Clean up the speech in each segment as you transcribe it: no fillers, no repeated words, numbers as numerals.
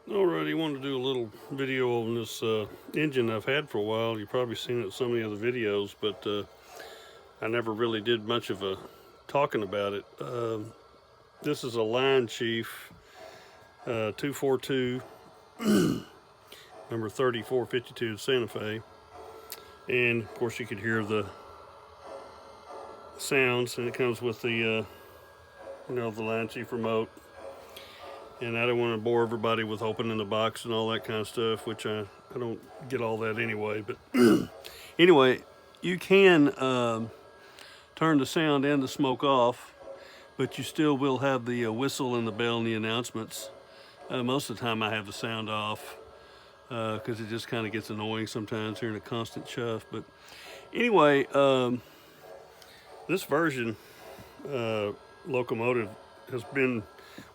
Alrighty, wanted to do a little video on this engine I've had for a while. You've probably seen it in some of the other videos, but I never really did much of a talking about it. This is a Line Chief 242 number 3452 Santa Fe, and of course you could hear the sounds, and it comes with the the Line Chief remote. And I don't want to bore everybody with opening the box and all that kind of stuff, which I don't get all that anyway. But anyway, you can turn the sound and the smoke off, but you still will have the whistle and the bell and the announcements. Most of the time I have the sound off because it just kind of gets annoying sometimes hearing a constant chuff. But anyway, this version locomotive has been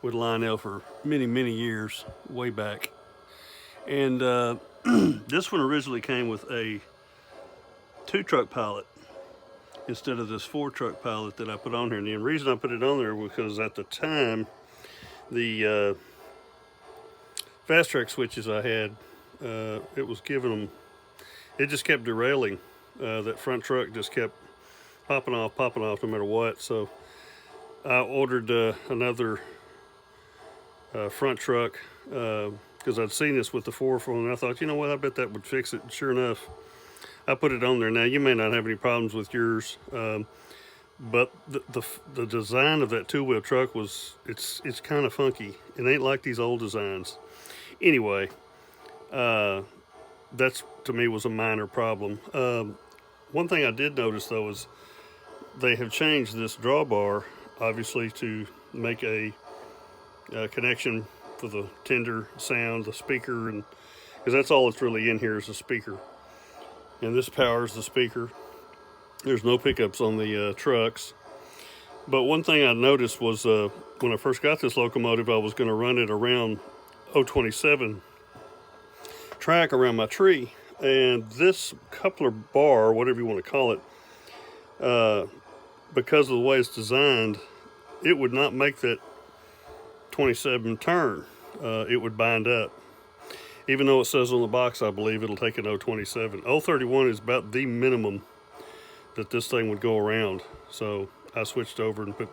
with Lionel for many years, way back. And this one originally came with a 2-truck pilot instead of this 4-truck pilot that I put on here. And the reason I put it on there was because at the time, the fast track switches I had, it was giving them, it just kept derailing. That front truck just kept popping off no matter what. So I ordered another front truck because I'd seen this with the 4-4, and I thought, you know what, I bet that would fix it. And sure enough, I put it on there. Now you may not have any problems with yours, but the design of that 2-wheel truck was it's kind of funky. It ain't like these old designs. Anyway, that's to me was a minor problem. One thing I did notice though is they have changed this drawbar obviously to make a connection for the tender sound, the speaker, and because that's all that's really in here is the speaker. And this powers the speaker. There's no pickups on the trucks. But one thing I noticed was when I first got this locomotive, I was going to run it around 027 track around my tree. And this coupler bar, whatever you want to call it, because of the way it's designed, it would not make that 27 turn. It would bind up. Even though it says on the box, I believe it'll take an 027. 031 is about the minimum that this thing would go around. So I switched over and put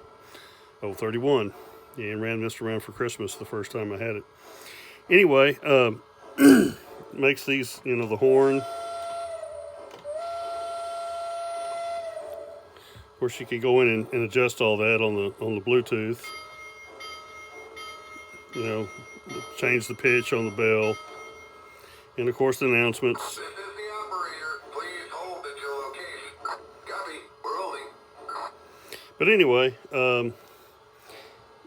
031 and ran this around for Christmas the first time I had it. Anyway, makes these, the horn. Of course, you can go in and adjust all that on the Bluetooth. Change the pitch on the bell. And of course the announcements. This is the operator. Please hold at your location. Copy. We're holding. But anyway,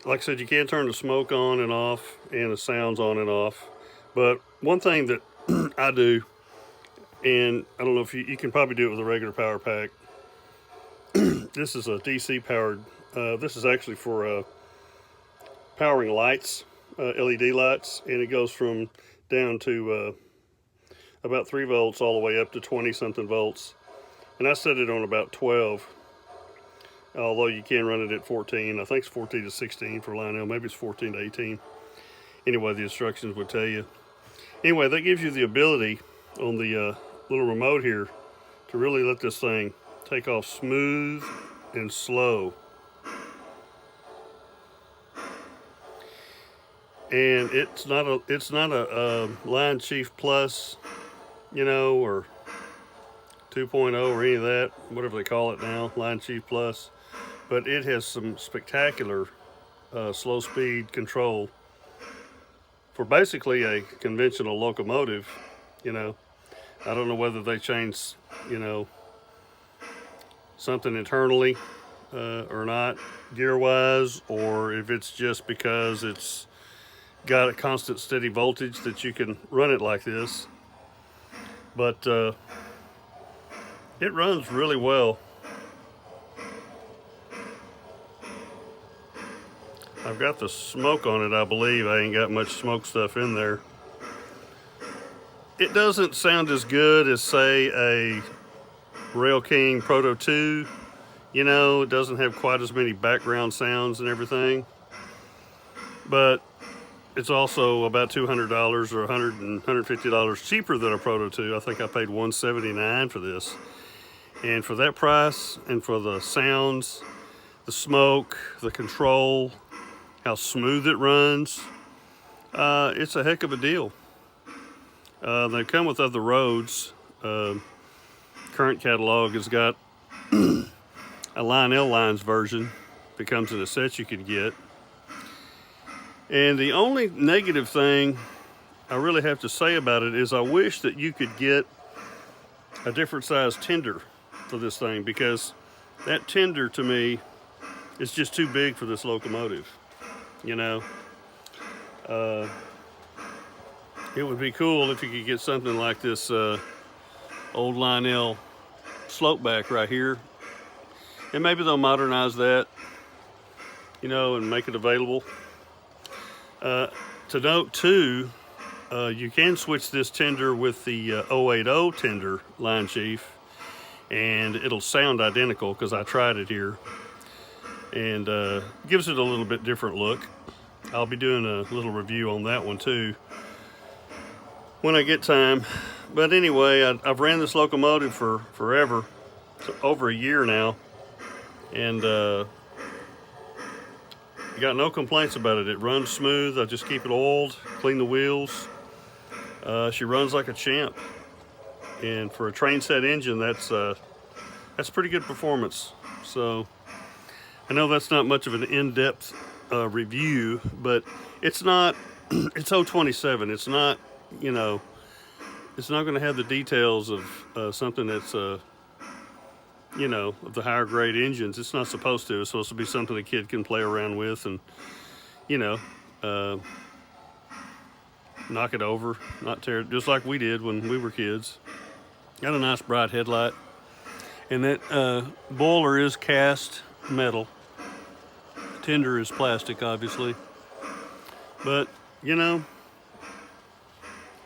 like I said, you can turn the smoke on and off and the sounds on and off. But one thing that I do, and I don't know if you can probably do it with a regular power pack. This is a DC powered. This is actually for powering lights, LED lights, and it goes from down to about 3 volts all the way up to 20 something volts. And I set it on about 12, although you can run it at 14. I think it's 14 to 16 for Lionel, maybe it's 14 to 18. Anyway, the instructions would tell you. Anyway, that gives you the ability on the little remote here to really let this thing take off smooth and slow. And it's not a Line Chief Plus, or 2.0 or any of that, whatever they call it now, Line Chief Plus. But it has some spectacular slow speed control for basically a conventional locomotive. I don't know whether they changed, something internally or not, gear-wise, or if it's just because it's got a constant steady voltage that you can run it like this. But it runs really well. I've got the smoke on it, I believe. I ain't got much smoke stuff in there. It doesn't sound as good as, say, a Rail King Proto 2. It doesn't have quite as many background sounds and everything. But it's also about $200 or $150 cheaper than a Proto 2. I think I paid $179 for this. And for that price, and for the sounds, the smoke, the control, how smooth it runs, it's a heck of a deal. They come with other roads. Current catalog has got a Lionel lines version that comes in a set you could get. And the only negative thing I really have to say about it is I wish that you could get a different size tender for this thing, because that tender to me is just too big for this locomotive. You know, it would be cool if you could get something like this old Lionel slope back right here, and maybe they'll modernize that, you know, and make it available. To note too, you can switch this tender with the 080 tender line chief, and it'll sound identical, because I tried it here, and gives it a little bit different look. I'll be doing a little review on that one too when I get time. But anyway, I've ran this locomotive for forever, over a year now, and got no complaints about it. It runs smooth. I just keep it oiled, clean the wheels. She runs like a champ, and for a train set engine, that's pretty good performance. So I know that's not much of an in-depth review, but it's not. It's 027. It's not, you know, it's not going to have the details of something that's you know, of the higher grade engines. It's not supposed to. It's supposed to be something a kid can play around with and, you know, knock it over, not tear it, just like we did when we were kids. Got a nice bright headlight. And that boiler is cast metal. Tender is plastic, obviously. But, you know,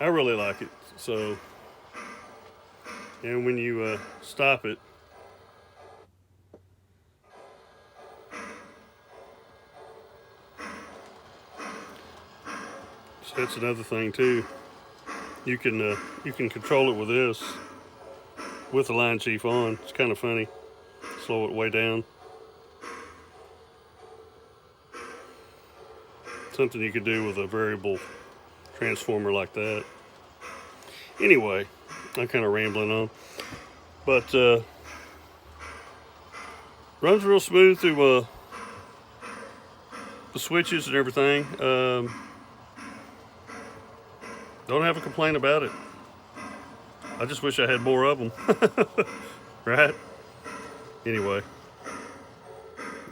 I really like it. So, and when you stop it, so that's another thing too. You can control it with this, with the line chief on. It's kind of funny. Slow it way down. Something you could do with a variable transformer like that. Anyway, I'm kind of rambling on, but runs real smooth through the switches and everything. Don't have a complaint about it. I just wish I had more of them. Right? Anyway,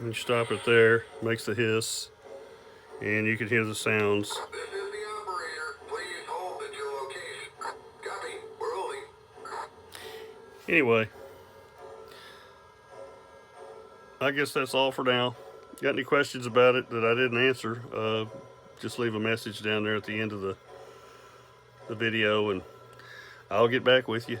you stop it there, makes the hiss, and you can hear the sounds. This is the operator. Please hold at your location. Copy. We're holding. Anyway, I guess that's all for now. Got any questions about it that I didn't answer, just leave a message down there at the end of the video, and I'll get back with you.